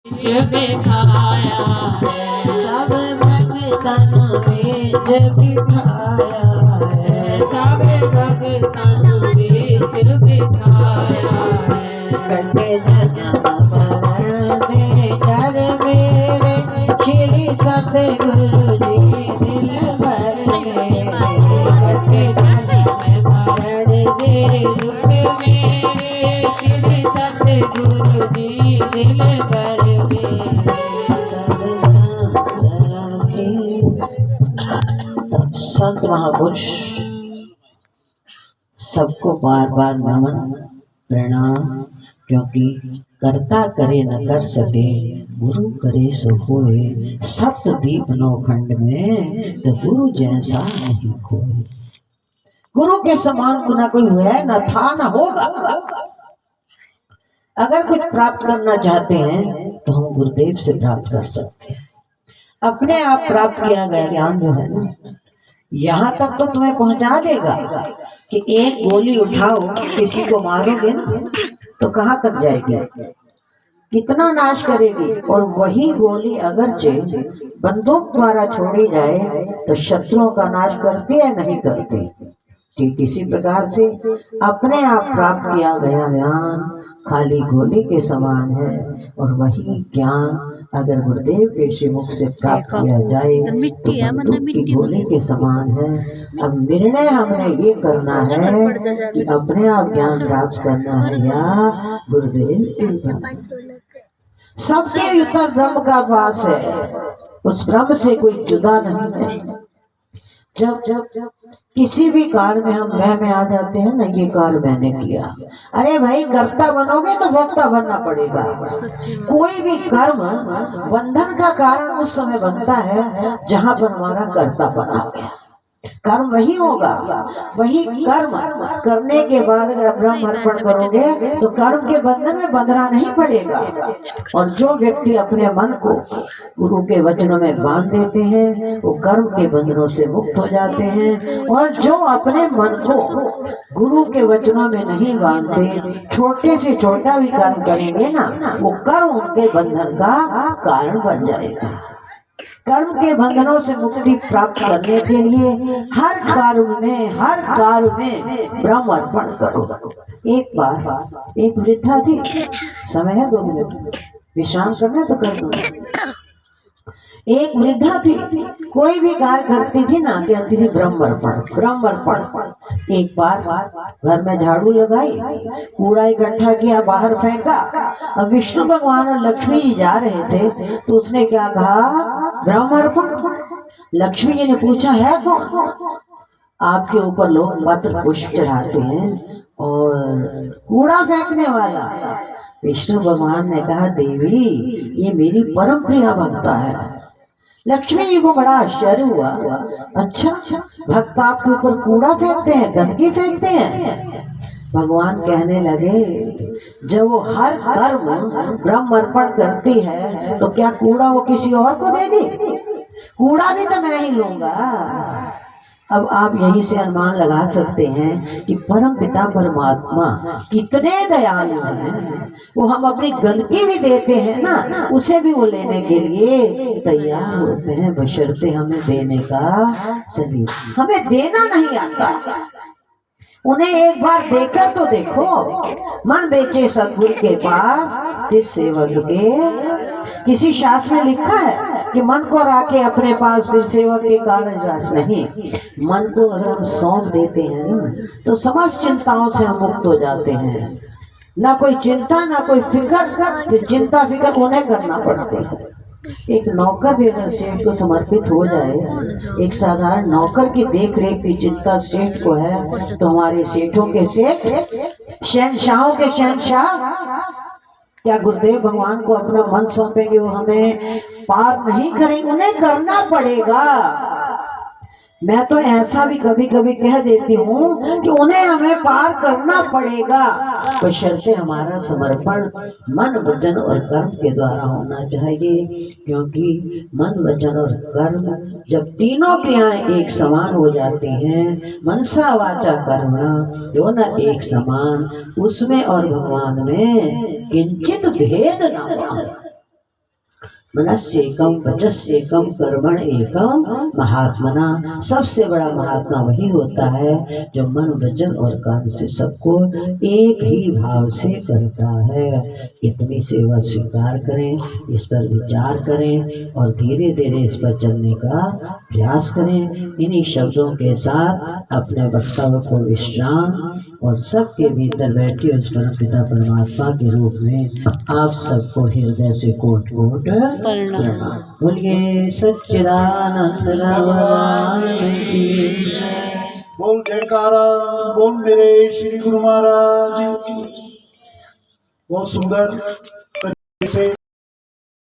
बीज बिठाया है, सब भगतन बीज बिठाया है, सब भगतन बीज बिठाया है। गंगे जन्म मरण दे डर मेरे श्री सतगुरु जी दिल भर मेरे। गंगे जन्म मरण दे दुख मेरे श्री सतगुरु जी दिल भर। संत महापुरुष सबको बार बार नमन प्रणाम, क्योंकि करता करे न कर सके गुरु करे सो होए। सप्त दीप नौखंड में तो गुरु जैसा नहीं कोई। गुरु के समान को न कोई हुआ न था न होगा। अगर कुछ प्राप्त करना चाहते हैं तो हम गुरुदेव से प्राप्त कर सकते हैं। अपने आप प्राप्त किया गया ज्ञान जो है ना, यहाँ तक तो तुम्हें पहुंचा देगा कि एक गोली उठाओ किसी को मारोगे ना तो कहाँ तक जाएगी, कितना नाश करेगी। और वही गोली अगर बंदूक द्वारा छोड़ी जाए तो शत्रुओं का नाश करती है नहीं करती। ठीक इसी प्रकार से अपने आप प्राप्त किया गया ज्ञान खाली गोली के समान है, और वही ज्ञान अगर गुरुदेव के श्रीमुख से प्राप्त किया जाए तो बंदूक की गोली के समान है। अब निर्णय हमने ये करना है कि अपने आप ज्ञान प्राप्त करना है या गुरुदेव के ज्ञान। सबसे भीतर ब्रह्म का वास है, उस ब्रह्म से कोई जुदा नहीं है। जब जब किसी भी कार्य में हम मैं में आ जाते हैं ना, ये कार्य मैंने किया, अरे भाई कर्ता बनोगे तो भोक्ता बनना पड़ेगा। कोई भी कर्म बंधन का कारण उस समय बनता है जहां पर हमारा कर्तापन आ गया। कर्म वही होगा, वही कर्म करने के बाद अगर ब्रह्म अर्पण करोगे तो कर्म के बंधन में बंधना नहीं पड़ेगा। और जो व्यक्ति अपने मन को गुरु के वचनों में बांध देते हैं वो कर्म के बंधनों से मुक्त हो जाते हैं। और जो अपने मन को गुरु के वचनों में नहीं बांधते, छोटे से छोटा भी कर्म करेंगे ना, वो कर्म उनके बंधन का कारण बन जाएगा। कर्म के बंधनों से मुक्ति प्राप्त करने के लिए हर कार्य में ब्रह्म अर्पण करो। एक बार एक वृद्धा थी, समय है 2 मिनट विश्राम करना तो कर दो। एक वृद्धा थी, कोई भी कार्य करती थी ना कहती थी ब्रह्म अर्पण। एक बार घर में झाड़ू लगाई, कूड़ा इकट्ठा किया, बाहर फेंका। अब विष्णु भगवान और लक्ष्मी जी जा रहे थे तो उसने क्या कहा, ब्रह्म अर्पण। लक्ष्मी जी ने पूछा है कौन? आपके ऊपर लोग पत्र पुष्प चढ़ाते हैं और कूड़ा फेंकने वाला। विष्णु भगवान ने कहा, देवी ये मेरी परम प्रिय भक्ता है। लक्ष्मी जी को बड़ा आश्चर्य हुआ, अच्छा भक्त आपके ऊपर कूड़ा फेंकते हैं, गंदगी फेंकते हैं। भगवान कहने लगे, जब वो हर कर्म ब्रह्म अर्पण करती है तो क्या कूड़ा वो किसी और को देगी? कूड़ा भी तो मैं ही लूंगा। अब आप यहीं से अनुमान लगा सकते हैं कि परम पिता परमात्मा कितने दयालु हैं। वो हम अपनी गंदगी भी देते हैं ना, उसे भी वो लेने के लिए तैयार होते हैं, बशर्ते हमें देने का सलीम। हमें देना नहीं आता, उन्हें एक बार देकर तो देखो। मन बेचे सतगुरु के पास इस सेवक के। किसी शास्त्र में लिखा है कि मन को राखे अपने पास फिर सेवक के कारण रास नहीं। मन को अगर हम सौंप देते हैं ना तो समस्त चिंताओं से हम मुक्त हो जाते हैं। ना कोई चिंता ना कोई फिक्र, फिर चिंता फिक्र उन्हें करना पड़ते हैं। एक नौकर भी अगर सेठ को समर्पित हो जाए, एक साधारण नौकर की देख रेख की चिंता सेठ को है, तो हमारे सेठों के सेठ, शहंशाहों के शहंशाह क्या गुरुदेव भगवान को अपना मन सौंपेंगे? वो हमें पार नहीं करेंगे, उन्हें करना पड़ेगा। मैं तो ऐसा भी कभी कभी कह देती हूँ कि उन्हें हमें पार करना पड़ेगा, बशर्ते हमारा समर्पण मन वचन और कर्म के द्वारा होना चाहिए। क्योंकि मन वचन और कर्म जब तीनों क्रियाएं एक समान हो जाती हैं, मनसा वाचा कर्मणा दोनों एक समान, उसमें और भगवान में किंचित भेद न हो। मनस्येकम वचस्येकम कर्मण एकम महात्मना। सबसे बड़ा महात्मा वही होता है जो मन वचन और कर्म से सबको एक ही भाव से करता है। इतनी सेवा स्वीकार करें, इस पर विचार करें और धीरे धीरे इस पर चलने का प्रयास करें। इन्हीं शब्दों के साथ अपने वक्तव्य को विश्राम और सबके भीतर बैठे उस परमपिता परमात्मा के रूप में आप सबको हृदय से कोट कोट प्रणाम। बोलिए सच्चिदानंद भगवान की जय। बोल जयकारा, बोल मेरे श्री गुरु महाराज की। बहुत सुंदर तरीके से